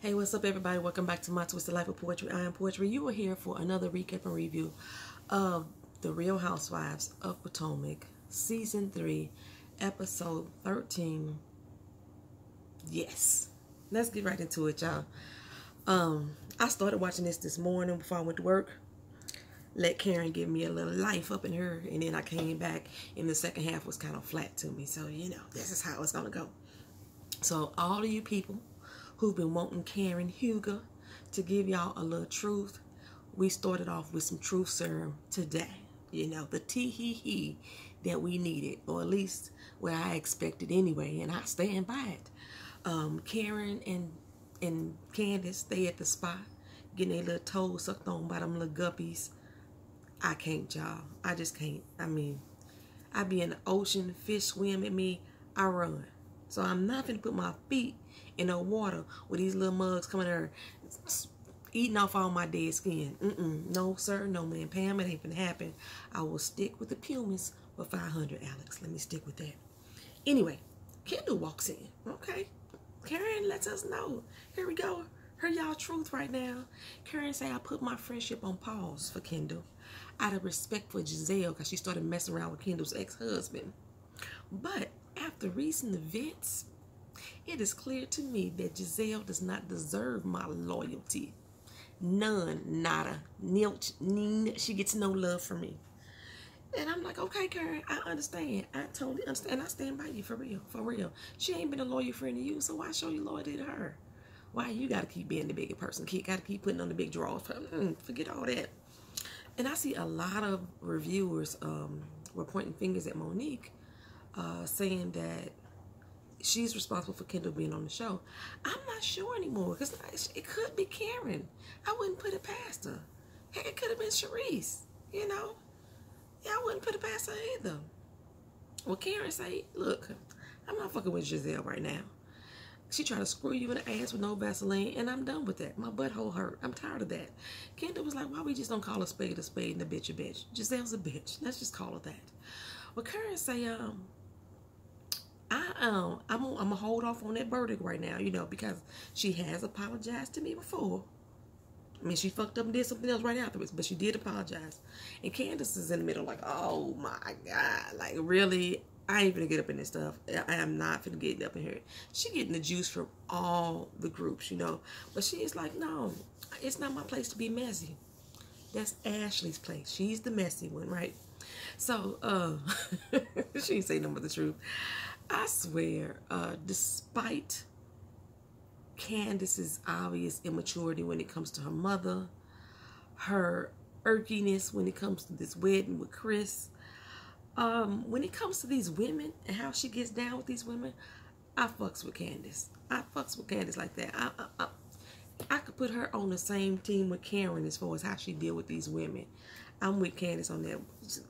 Hey, what's up, everybody? Welcome back to My Twisted Life of Poetry. I am Poetry. You are here for another recap and review of The Real Housewives of Potomac, Season 3, Episode 13. Yes. Let's get right into it, y'all. I started watching this morning before I went to work. Let Karen give me a little life up in her, and then I came back, and the second half was kind of flat to me. So, you know, this is how it's going to go. So, all of you people who've been wanting Karen Huger to give y'all a little truth, we started off with some truth serum today. You know, the tee-hee-hee that we needed, or at least where I expected anyway, and I stand by it. Karen and Candiace, they at the spot, getting their little toes sucked on by them little guppies. I can't, y'all. I just can't. I mean, I be in the ocean, fish swim at me, I run. So I'm not going to put my feet in the water with these little mugs coming there eating off all my dead skin. No, sir. No, man. Pam, it ain't going to happen. I will stick with the Pumas for 500, Alex. Let me stick with that. Anyway, Kendall walks in. Okay. Karen lets us know. Here we go. Hear y'all truth right now. Karen say I put my friendship on pause for Kendall out of respect for Gizelle because she started messing around with Kendall's ex-husband. But after recent events, it is clear to me that Gizelle does not deserve my loyalty. None, nada, nilch, ning. She gets no love from me. And I'm like, okay, Karen, I understand. I totally understand. I stand by you for real, for real. She ain't been a loyal friend to you, so why show you loyalty to her? Why you got to keep being the bigger person? Got to keep putting on the big drawers. Forget all that. And I see a lot of reviewers were pointing fingers at Monique, saying that she's responsible for Kendall being on the show. I'm not sure anymore because it could be Karen. I wouldn't put it past her. Heck, it could have been Charisse, you know. Yeah, I wouldn't put it past her either. Well, Karen say, look, I'm not fucking with Gizelle right now. She tried to screw you in the ass with no Vaseline, and I'm done with that. My butthole hurt. I'm tired of that. Kendall was like, why we just don't call a spade and a bitch a bitch? Giselle's a bitch. Let's just call her that. Well, Karen say, I'm gonna hold off on that verdict right now, you know, because she has apologized to me before. I mean, she fucked up and did something else right afterwards, but she did apologize. And Candiace is in the middle like, oh my God, like really, I ain't gonna get up in this stuff. I am not gonna get up in here. She getting the juice from all the groups, you know, but she is like, no, it's not my place to be messy. That's Ashley's place. She's the messy one, right? So, she ain't say nothing but the truth. I swear, despite Candiace's obvious immaturity when it comes to her mother, her irkiness when it comes to this wedding with Chris, when it comes to these women and how she gets down with these women, I fucks with Candiace. I fucks with Candiace like that. I could put her on the same team with Karen as far as how she deal with these women. I'm with Candiace on that.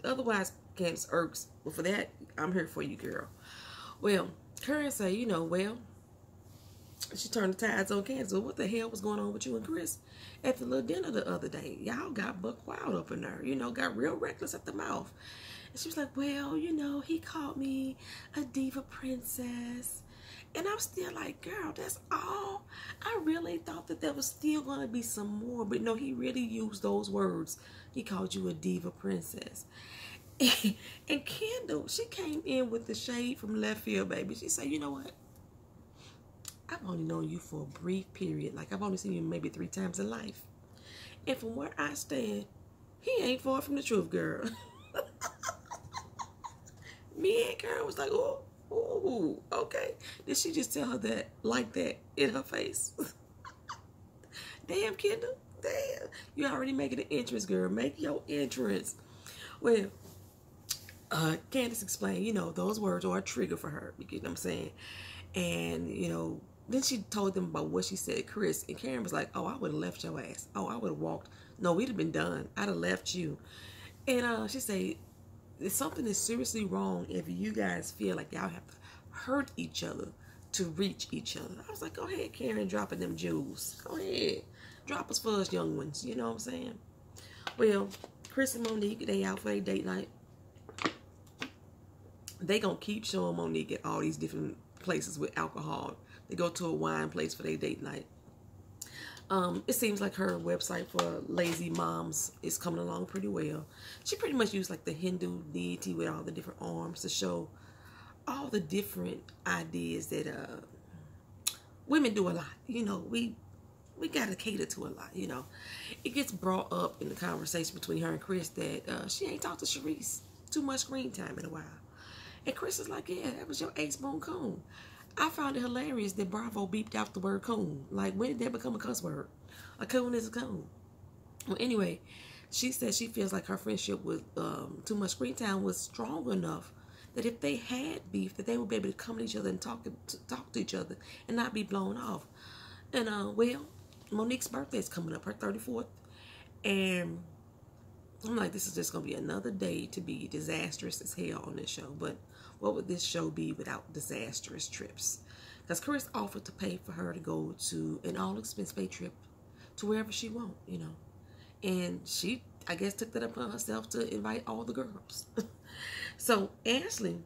Otherwise, Candiace irks. But for that, I'm here for you, girl. Well, Karen say, you know, well, she turned the tides on Candiace. So what the hell was going on with you and Chris at the little dinner the other day? Y'all got buck wild up in there. You know, got real reckless at the mouth. And she was like, well, you know, he called me a diva princess. And I'm still like, girl, that's all. I really thought that there was still going to be some more. But no, he really used those words. He called you a diva princess. And Kendall, she came in with the shade from left field, baby. She said, you know what? I've only known you for a brief period. Like, I've only seen you maybe 3 times in life. And from where I stand, he ain't far from the truth, girl. Me and Karen was like, oh, ooh, okay. Did she just tell her that like that in her face? Damn, Kendall. Damn. You already making an entrance, girl. Make your entrance. Well, Candiace explained, you know, those words are a trigger for her. You get what I'm saying? And, you know, then she told them about what she said to Chris. And Karen was like, oh, I would have left your ass. Oh, I would have walked. No, we'd have been done. I'd have left you. And she said, something is seriously wrong if you guys feel like y'all have to hurt each other to reach each other. I was like, go ahead, Karen, dropping them jewels. Go ahead. Drop us for us young ones. You know what I'm saying? Well, Chris and Monique, they out for a date night. They gonna keep showing Monique at all these different places with alcohol. They go to a wine place for their date night. It seems like her website for lazy moms is coming along pretty well. She pretty much used like the Hindu deity with all the different arms to show all the different ideas that women do a lot. You know, we gotta cater to a lot. You know, it gets brought up in the conversation between her and Chris that she ain't talked to Charisse too much screen time in a while. And Chris is like, yeah, that was your ace-bone coon. I found it hilarious that Bravo beeped out the word coon. Like, when did that become a cuss word? A coon is a coon. Well, anyway, she said she feels like her friendship with Too Much Screen Time was strong enough that if they had beef, that they would be able to come to each other and talk to each other and not be blown off. And, well, Monique's birthday is coming up, her 34th. And I'm like, this is just going to be another day to be disastrous as hell on this show. But what would this show be without disastrous trips? Because Chris offered to pay for her to go to an all-expense-paid trip to wherever she wants, you know. And she, I guess, took that upon herself to invite all the girls. So Ashley,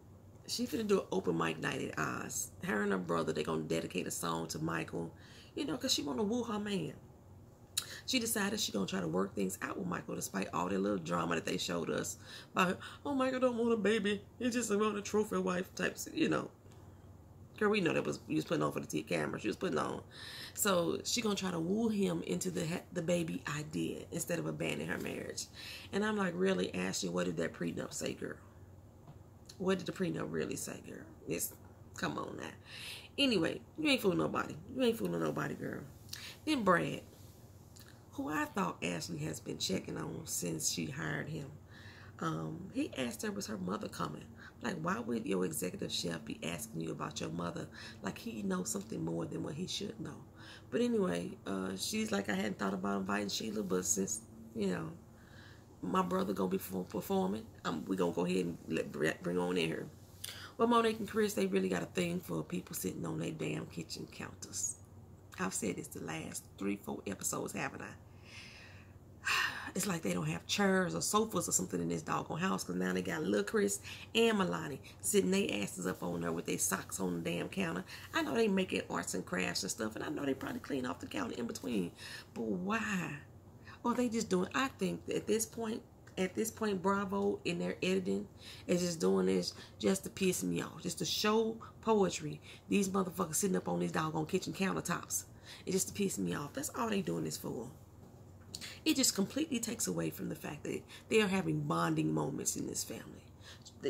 she finna do an open mic night at Oz. Her and her brother, they're going to dedicate a song to Michael, you know, because she want to woo her man. She decided she's going to try to work things out with Michael despite all that little drama that they showed us. By, oh, Michael don't want a baby. He just want a trophy wife type, you know. Girl, we know that was you was putting on for the camera. She was putting on. So she going to try to woo him into the baby idea instead of abandoning her marriage. And I'm like, really, Ashley, what did that prenup say, girl? What did the prenup really say, girl? It's, come on now. Anyway, you ain't fooling nobody. You ain't fooling nobody, girl. Then Brad, who I thought Ashley has been checking on since she hired him. He asked her, was her mother coming? Like, why would your executive chef be asking you about your mother? Like, he knows something more than what he should know. But anyway, she's like, I hadn't thought about inviting Sheila, but since, you know, my brother gonna be performing, we gonna go ahead and bring on in here. Well, Monique and Chris, they really got a thing for people sitting on their damn kitchen counters. I've said this the last 3-4 episodes, haven't I? It's like they don't have chairs or sofas or something in this doggone house, because now they got little Chris and Milani sitting their asses up on there with their socks on the damn counter. I know they making arts and crafts and stuff, and I know they probably clean off the counter in between. But why? Or they just doing, I think that at this point, Bravo in their editing is just doing this just to piss me off, just to show poetry. These motherfuckers sitting up on these doggone kitchen countertops. It's just to piss me off. That's all they doing this for. It just completely takes away from the fact that they are having bonding moments in this family.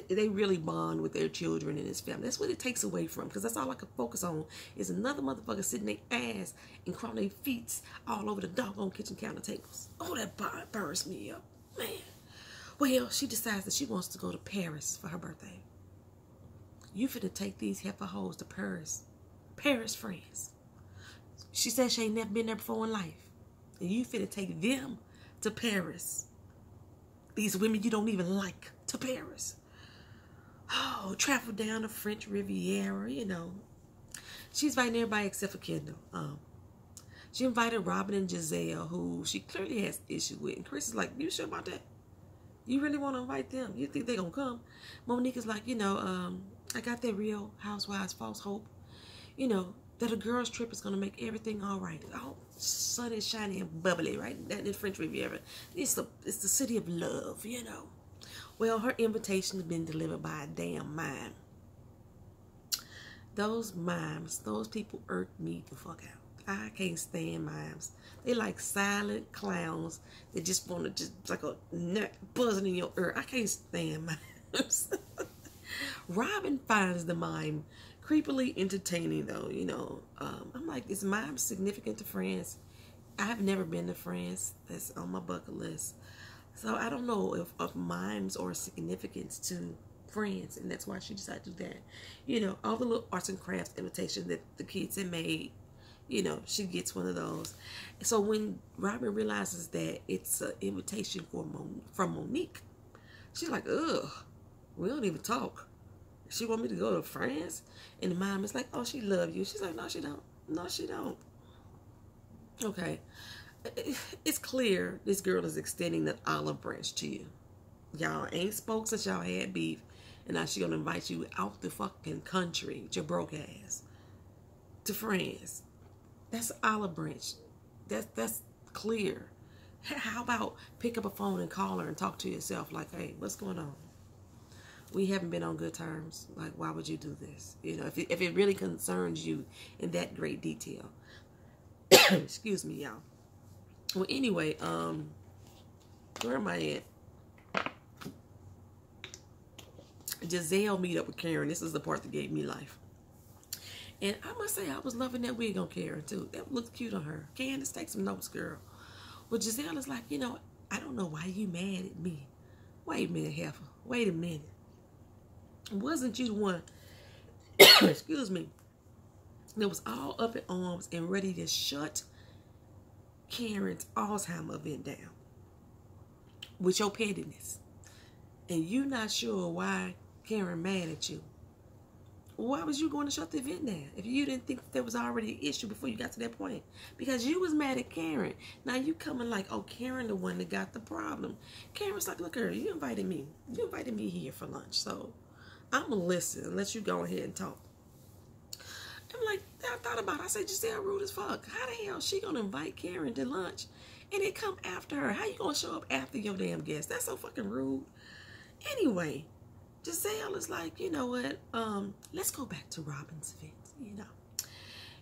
They really bond with their children in this family. That's what it takes away from, because that's all I can focus on is another motherfucker sitting their ass and crawling their feet all over the doggone kitchen counter tables. Oh, that burns me up, man. Well, she decides that she wants to go to Paris for her birthday. You finna take these heifer hoes to Paris. Paris, France. She says she ain't never been there before in life. And you finna take them to Paris. These women you don't even like, to Paris. Oh, travel down the French Riviera, you know. She's inviting everybody except for Kendall. She invited Robyn and Gizelle, who she clearly has issue with. And Chris is like, you sure about that? You really want to invite them? You think they're going to come? Monique is like, you know, I got that Real Housewives false hope. You know, that a girl's trip is going to make everything all right. Oh, sun is shiny and bubbly, right? That in French Riviera. It's the city of love, you know. Well, her invitation has been delivered by a damn mime. Those mimes, those people irk me the fuck out. I can't stand mimes. They like silent clowns that just want to just like a nut buzzing in your ear. I can't stand mimes. Robyn finds the mime creepily entertaining, though. You know, I'm like, is mime significant to France? I've never been to France. That's on my bucket list. So I don't know if mimes are significant to France, and that's why she decided to do that. You know, all the little arts and crafts invitations that the kids had made, you know, she gets one of those. So when Robyn realizes that it's an invitation from Monique, she's like, ugh, we don't even talk. She want me to go to France? And the mom is like, oh, she love you. She's like, no, she don't. No, she don't. Okay. It's clear this girl is extending that olive branch to you. Y'all ain't spoke since y'all had beef, and now she gonna invite you out the fucking country with your broke ass to France. That's an olive branch. that's clear. How about pick up a phone and call her and talk to yourself like, hey, what's going on? We haven't been on good terms. Like, why would you do this? You know, if it really concerns you in that great detail. Excuse me, y'all. Well, anyway, where am I at? Gizelle meet up with Karen. This is the part that gave me life. And I must say, I was loving that wig on Karen, too. That looked cute on her. Candiace, take some notes, girl. Well, Gizelle is like, you know, I don't know why you mad at me. Wait a minute, heifer. Wait a minute. Wasn't you the one, excuse me, that was all up in arms and ready to shut Karen's Alzheimer event down with your pettiness? And you not sure why Karen mad at you. Why was you going to shut the event down if you didn't think there was already an issue before you got to that point? Because you was mad at Karen. Now you coming like, oh, Karen the one that got the problem. Karen's like, look, girl, you invited me. You invited me here for lunch. So I'm going to listen and let you go ahead and talk. I'm like, I thought about it. I said, Gizelle rude as fuck. How the hell is she going to invite Karen to lunch and then come after her? How you going to show up after your damn guest? That's so fucking rude. Anyway, Gizelle is like, you know what? Let's go back to Robyn's event, you know.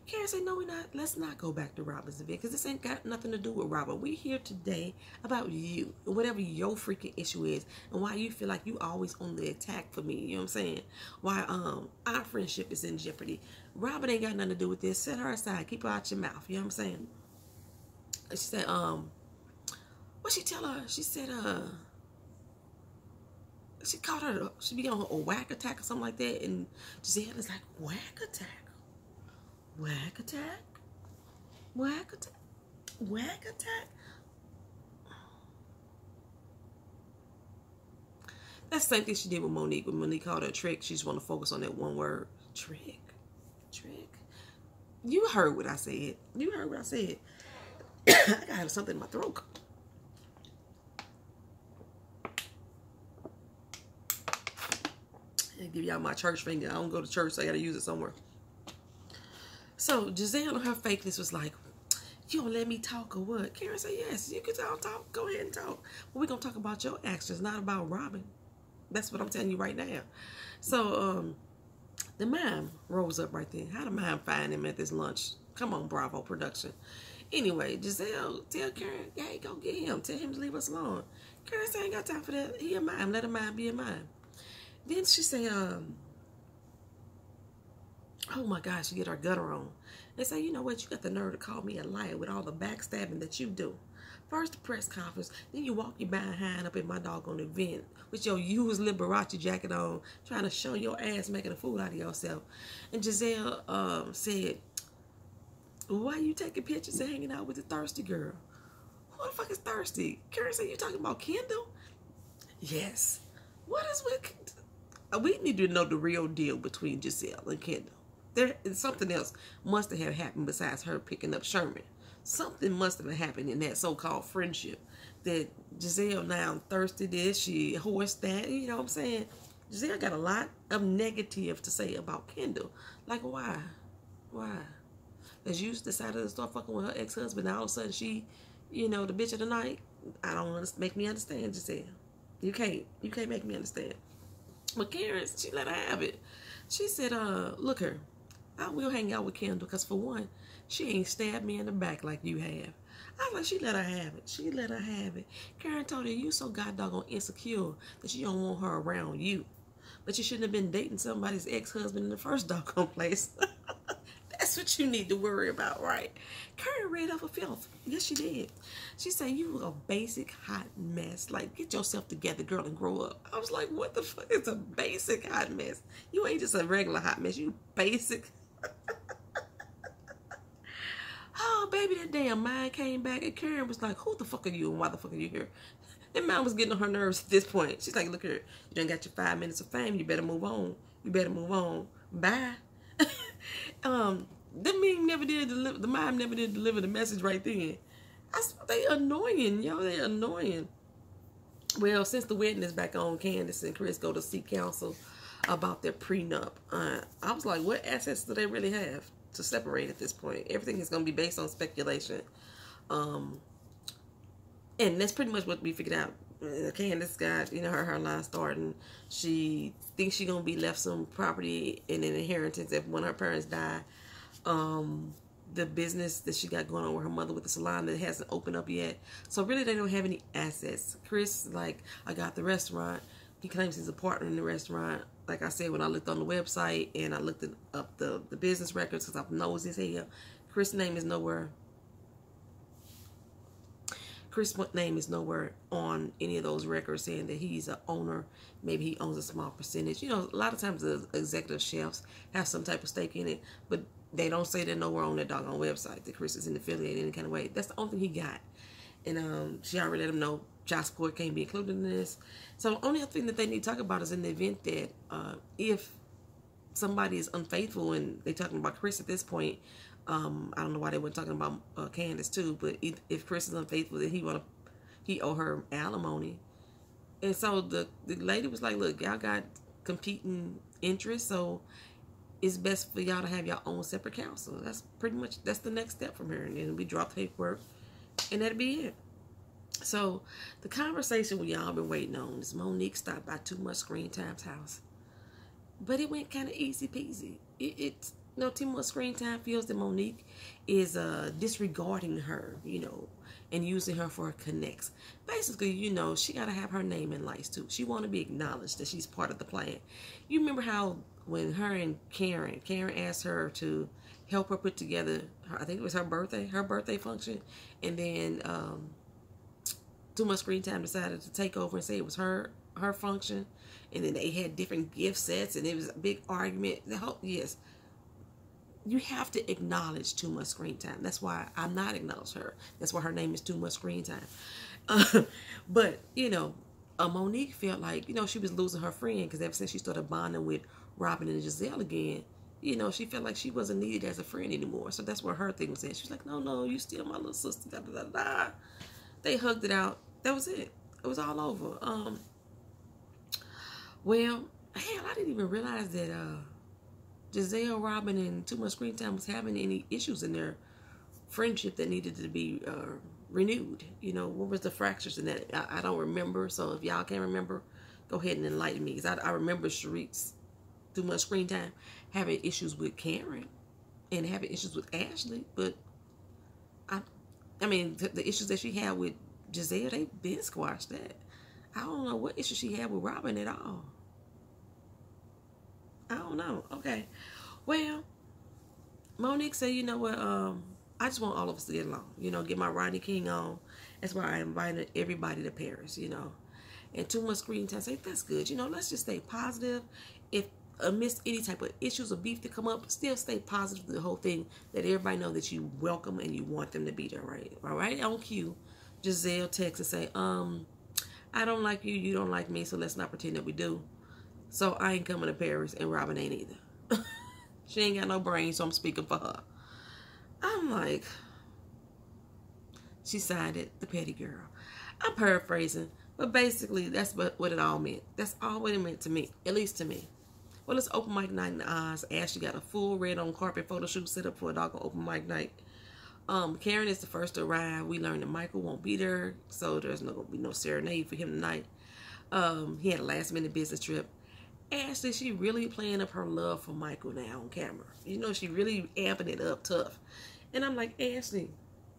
Karen said, no, we're not. Let's not go back to Robyn's event because this ain't got nothing to do with Robyn. We're here today about you, whatever your freaking issue is, and why you feel like you always on the attack for me. You know what I'm saying? Why our friendship is in jeopardy. Robyn ain't got nothing to do with this. Set her aside. Keep her out your mouth. You know what I'm saying? She said, what she tell her? She said, she called her, she began on a whack attack or something like that. And Gizelle is like, whack attack? Whack attack? Whack attack? Whack attack? That's the same thing she did with Monique. When Monique called her a trick, she just want to focus on that one word. Trick. Trick. You heard what I said. You heard what I said. I got something in my throat. I give y'all my church finger. I don't go to church, so I got to use it somewhere. So Gizelle on her fakeness was like, you don't let me talk or what? Karen said, yes, you can talk. Go ahead and talk. But we're going to talk about your actions, not about Robyn. That's what I'm telling you right now. So the mime rose up right there. How the mime find him at this lunch? Come on, Bravo production. Anyway, Gizelle tell Karen, hey, go get him. Tell him to leave us alone. Karen said, I ain't got time for that. He a mime. Let a mime be a mime. Then she say, oh my gosh, she get her gutter on. They say, you know what, you got the nerve to call me a liar with all the backstabbing that you do. First the press conference, then you walk your behind up in my doggone event with your used Liberace jacket on, trying to show your ass making a fool out of yourself. And Gizelle said, why you taking pictures and hanging out with the thirsty girl? Who the fuck is thirsty? Karen said, you talking about Kendall? Yes. What is with... We need to know the real deal between Gizelle and Kendall. There is something else must have happened besides her picking up Sherman. Something must have happened in that so-called friendship that Gizelle now thirsty this, she horsed that. You know what I'm saying? Gizelle got a lot of negative to say about Kendall. Like, why? Why? Because you decided to start fucking with her ex-husband, and all of a sudden she, you know, the bitch of the night. I don't want to make me understand, Gizelle. You can't make me understand. But Karen, she let her have it. She said, look her, I will hang out with Kendall because for one, she ain't stabbed me in the back like you have. I was like, she let her have it. She let her have it. Karen told her, you so god doggone insecure that you don't want her around you. But you shouldn't have been dating somebody's ex-husband in the first doggone place. That's what you need to worry about, right? Karen read off a filth. Yes, she did. She said, you were a basic hot mess. Like, get yourself together, girl, and grow up. I was like, what the fuck is a basic hot mess? You ain't just a regular hot mess. You basic. Oh, baby, that damn mind came back. And Karen was like, who the fuck are you and why the fuck are you here? That man was getting on her nerves at this point. She's like, look here, you done got your 5 minutes of fame. You better move on. You better move on. Bye. The meme never did deliver. The mime never did deliver the message right then. They annoying, yo. They annoying. Well, since the wedding is back on, Candiace and Chris go to seek counsel about their prenup. I was like, what assets do they really have to separate at this point? Everything is going to be based on speculation. And that's pretty much what we figured out. Candiace got, you know, her line starting. She thinks she's gonna be left some property in an inheritance if one of her parents die. The business that she got going on with her mother with the salon that hasn't opened up yet. So really they don't have any assets. Chris, like, I got the restaurant. He claims he's a partner in the restaurant. Like I said, when I looked on the website and I looked up the business records because I'm nosy as hell, Chris' name is nowhere. Chris' name is nowhere on any of those records saying that he's an owner. Maybe he owns a small percentage. You know, a lot of times the executive chefs have some type of stake in it, but they don't say that nowhere on their doggone website that Chris is an affiliate in any kind of way. That's the only thing he got. And she already let him know child support can't be included in this. So the only other thing that they need to talk about is in the event that if somebody is unfaithful, and they're talking about Chris at this point, I don't know why they weren't talking about Candiace too, but if Chris is unfaithful, then he owe her alimony. And so the lady was like, look, y'all got competing interests, so it's best for y'all to have your own separate counsel. That's pretty much, that's the next step from here. And then we drop paperwork, and that'll be it. So the conversation we y'all been waiting on is Monique stopped by Too Much Screen Time's house. But it went kind of easy peasy. It's you know, Too Much Screen Time feels that Monique is disregarding her, you know, and using her for connects. Basically, you know, she got to have her name in lights too. She want to be acknowledged that she's part of the plan. You remember how when her and Karen asked her to help her put together, I think it was her birthday function, and then Too Much Screen Time decided to take over and say it was her function, and then they had different gift sets, and it was a big argument. Yes. You have to acknowledge Too Much Screen Time. That's why I'm not acknowledge her. That's why her name is Too Much Screen Time. But, you know, Monique felt like, you know, she was losing her friend because ever since she started bonding with Robyn and Gizelle again, you know, she felt like she wasn't needed as a friend anymore. So that's where her thing was at. She was like, no, you still my little sister. Da, da, da, da. They hugged it out. That was it. It was all over. Well, hell, I didn't even realize that Gizelle, Robyn, and Too Much Screen Time was having any issues in their friendship that needed to be renewed. You know, what was the fractures in that? I don't remember. So if y'all can't remember, go ahead and enlighten me. Because I remember Charisse, Too Much Screen Time, having issues with Karen and having issues with Ashley. But, I mean, the issues that she had with Gizelle, they've been squashed that. I don't know what issue she had with Robyn at all. I don't know. Okay. Well, Monique said, you know what, I just want all of us to get along. You know, get my Rodney King on. That's why I invited everybody to Paris, you know. And Too Much Screen Time, say, that's good. You know, let's just stay positive. If amidst any type of issues or beef to come up, still stay positive through the whole thing. Let everybody know that you welcome and you want them to be there, right? All right, on cue, Gizelle texts and say, I don't like you, you don't like me, so let's not pretend that we do. So I ain't coming to Paris, and Robyn ain't either. She ain't got no brain, so I'm speaking for her. I'm like, she sided the petty girl. I'm paraphrasing, but basically that's what it all meant. That's all what it meant to me, at least to me. Well, it's open mic night in the Oz. Ashley got a full red on carpet photo shoot set up for a doggone open mic night. Karen is the first to arrive. We learned that Michael won't be there, so there's no gonna be no serenade for him tonight. He had a last minute business trip. Ashley, she really playing up her love for Michael now on camera. You know, she really amping it up tough. And I'm like, Ashley,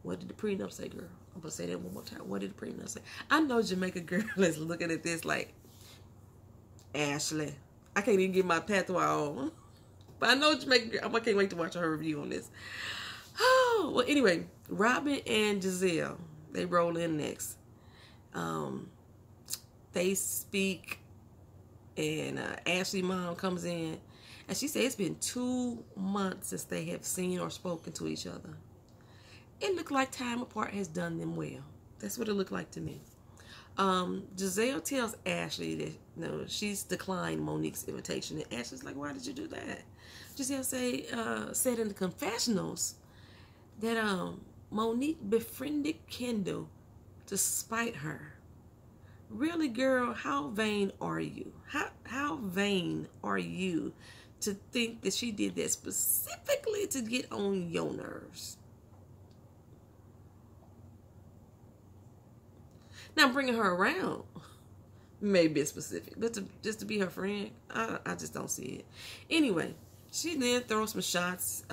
what did the prenup say, girl? I'm going to say that one more time. What did the prenup say? I know Jamaica girl is looking at this like, Ashley, I can't even get my patois on. But I know Jamaica girl, I can't wait to watch her review on this. Oh, well, anyway, Robyn and Gizelle, they roll in next. They speak. And Ashley's mom comes in, and she said it's been 2 months since they have seen or spoken to each other. It looked like time apart has done them well. That's what it looked like to me. Gizelle tells Ashley that, you know, she's declined Monique's invitation, and Ashley's like, "Why did you do that?" Gizelle said in the confessionals that Monique befriended Kendall to spite her. Really, girl, how vain are you? How vain are you to think that she did that specifically to get on your nerves? Now, bringing her around may be specific, but just to be her friend, I just don't see it. Anyway, she then throws some shots,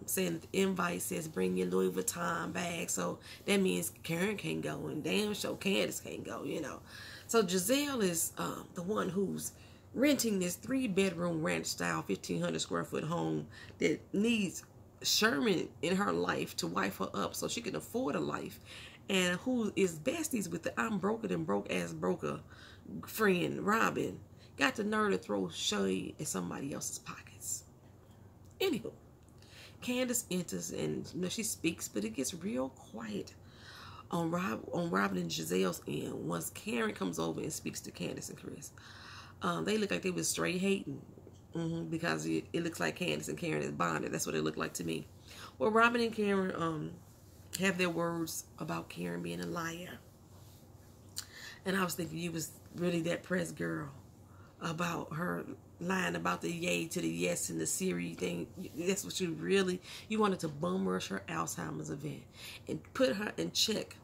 saying that the invite says bring your Louis Vuitton bag, so that means Karen can't go, and damn sure Candiace can't go, you know. So Gizelle is the one who's renting this 3-bedroom ranch-style 1,500 square foot home that needs Sherman in her life to wife her up so she can afford a life, and who is besties with the I'm broker than broke-ass broker friend Robyn. Got the nerve to throw shade at somebody else's pockets. Anywho, Candiace enters and she speaks, but it gets real quiet on Robyn and Gizelle's end once Karen comes over and speaks to Candiace and Chris. They look like they was straight hating because it looks like Candiace and Karen is bonded. That's what it looked like to me. Well, Robyn and Karen have their words about Karen being a liar. And I was thinking you was really that pressed girl about her lying about the yay to the yes and the Siri thing. That's what you wanted to bum rush her Alzheimer's event and put her in check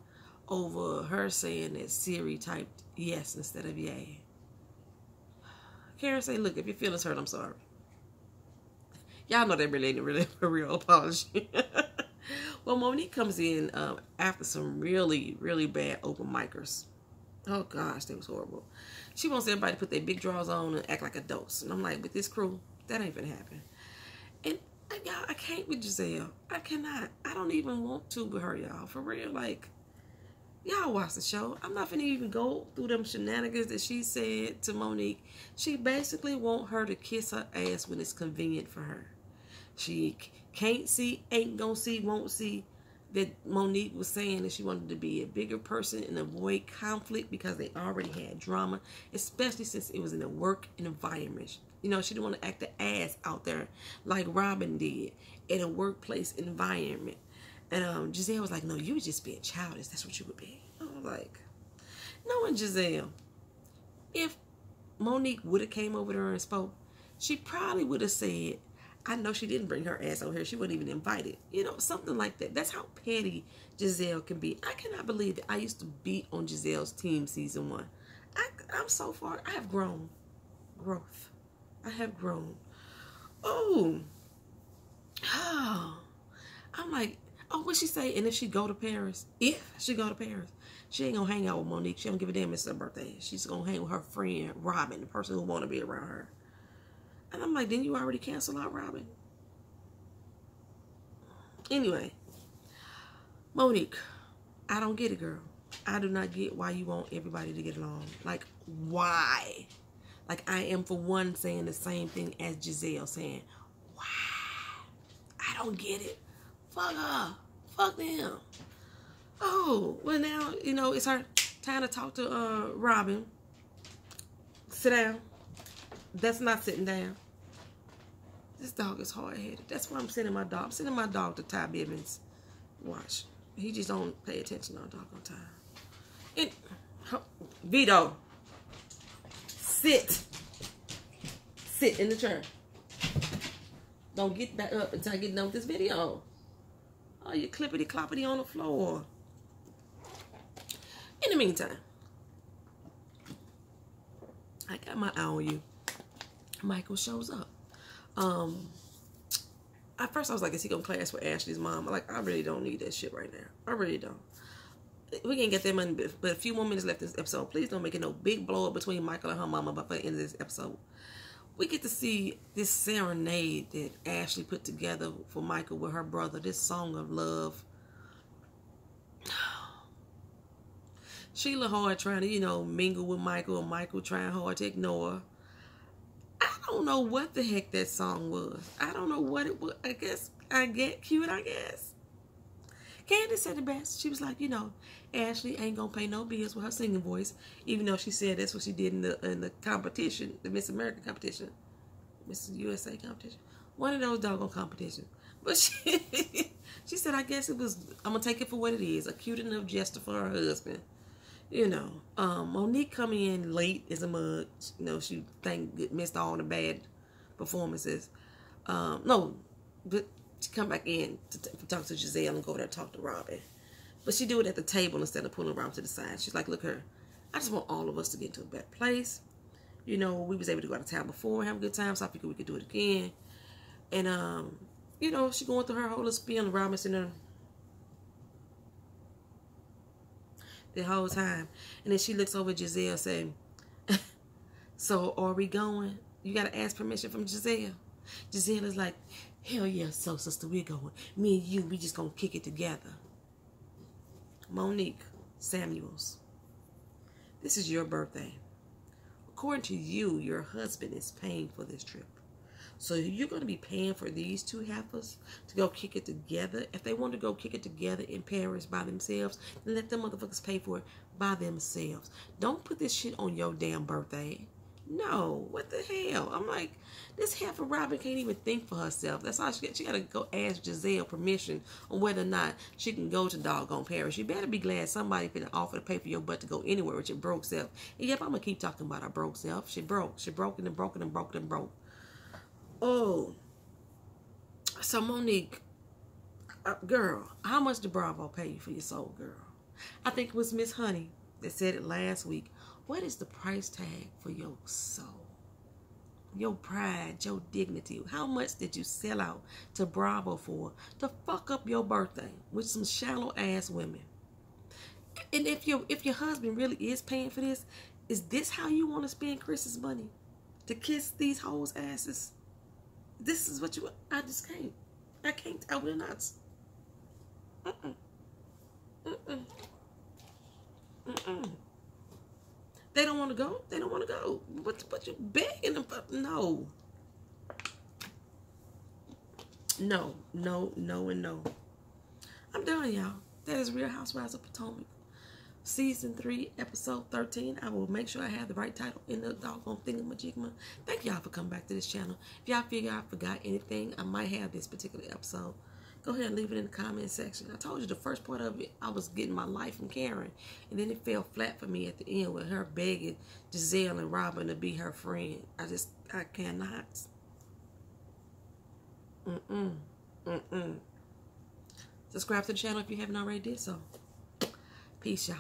over her saying that Siri typed yes instead of yay. Karen say, look, if your feelings hurt, I'm sorry. Y'all know that really ain't really a real apology. Well, Monique comes in after some really, really bad open micers. Oh, gosh, that was horrible. She wants everybody to put their big drawers on and act like adults. And I'm like, with this crew, that ain't gonna happen. And y'all, I can't with Gizelle. I cannot. I don't even want to with her, y'all. For real, like, y'all watch the show. I'm not finna even go through them shenanigans that she said to Monique. She basically want her to kiss her ass when it's convenient for her. She can't see, ain't gonna see, won't see that Monique was saying that she wanted to be a bigger person and avoid conflict because they already had drama, especially since it was in a work environment. You know, she didn't want to act the ass out there like Robyn did in a workplace environment. And Gizelle was like, no, you were just being childish. That's what you would be. I was like, knowing Gizelle, if Monique would have came over to her and spoke, she probably would have said, I know she didn't bring her ass over here. She wasn't even invited. You know, something like that. That's how petty Gizelle can be. I cannot believe that I used to be on Gizelle's team season 1. I'm so far. I have grown. Growth. I have grown. Oh. I'm like, oh, what'd she say? And if she go to Paris, she ain't gonna hang out with Monique. She don't give a damn it's her birthday. She's gonna hang with her friend, Robyn, the person who wanna be around her. And I'm like, didn't you already cancel out Robyn? Anyway, Monique, I don't get it, girl. I do not get why you want everybody to get along. Like, why? Like, I am, for one, saying the same thing as Gizelle, saying, why? I don't get it. Fuck her. Fuck them. Oh, well, now, you know, it's her time to talk to Robyn. Sit down. That's not sitting down. This dog is hard-headed. That's why I'm sending my dog. I'm sending my dog to Ty Bibbins. Watch. He just don't pay attention on dog on time. And Vito, sit. Sit in the chair. Don't get back up until I get done with this video. Oh, you clippity-cloppity on the floor. In the meantime, I got my eye on you. Michael shows up. At first I was like, is he gonna clash with Ashley's mom? I'm like, I really don't need that shit right now. I really don't. We can get that money, but a few more minutes left in this episode. Please don't make it no big blow up between Michael and her mama by the end of this episode. We get to see this serenade that Ashley put together for Michael with her brother. This song of love. Sheila hard trying to, you know, mingle with Michael, and Michael trying hard to ignore her. I don't know what the heck that song was. I don't know what it was. I guess I get cute, I guess. Candiace said the best. She was like, you know, Ashley ain't gonna pay no bills with her singing voice, even though she said that's what she did in the competition, the Miss America competition, Miss USA competition, one of those doggone competitions. But she said, I guess it was, I'm gonna take it for what it is, a cute enough gesture for her husband. You know, Monique coming in late as a mug. You know, she missed all the bad performances. No, but she come back in to talk to Gizelle and go there and talk to Robyn. But she do it at the table instead of pulling around to the side. She's like, look here, I just want all of us to get into a better place. You know, we was able to go out of town before and have a good time, so I figured we could do it again. And, you know, she going through her whole spin of Robinson and the whole time. And then she looks over at Gizelle saying, so are we going? You got to ask permission from Gizelle. Gizelle is like, hell yeah, so sister, we're going. Me and you, we just going to kick it together. Monique Samuels, this is your birthday. According to you, your husband is paying for this trip. So you're going to be paying for these two heifers to go kick it together. If they want to go kick it together in Paris by themselves, then let them motherfuckers pay for it by themselves. Don't put this shit on your damn birthday. No, what the hell? I'm like, this heifer Robyn can't even think for herself. That's all she got. She got to go ask Gizelle permission on whether or not she can go to doggone Paris. You better be glad somebody finna offer to pay for your butt to go anywhere with your broke self. And yep, I'm going to keep talking about her broke self. She broke. She broken and broken and broken and broke. Oh, so Monique, girl, how much did Bravo pay you for your soul, girl? I think it was Miss Honey that said it last week. What is the price tag for your soul? Your pride, your dignity. How much did you sell out to Bravo for to fuck up your birthday with some shallow ass women? And if your husband really is paying for this, is this how you want to spend Chris's money? To kiss these hoes' asses? This is what you, I just can't. I can't, I will not. They don't want to go. They don't want to go. But you begging them for, no. No, no, no, and no. I'm done, y'all. That is Real Housewives of Potomac. Season 3, episode 13. I will make sure I have the right title in the doggone thingamajigma. Thank y'all for coming back to this channel. If y'all figure I forgot anything, I might have this particular episode. Go ahead and leave it in the comment section. I told you the first part of it, I was getting my life from Karen. And then it fell flat for me at the end with her begging Gizelle and Robyn to be her friend. I cannot. Subscribe to the channel if you haven't already did so. Peace, y'all.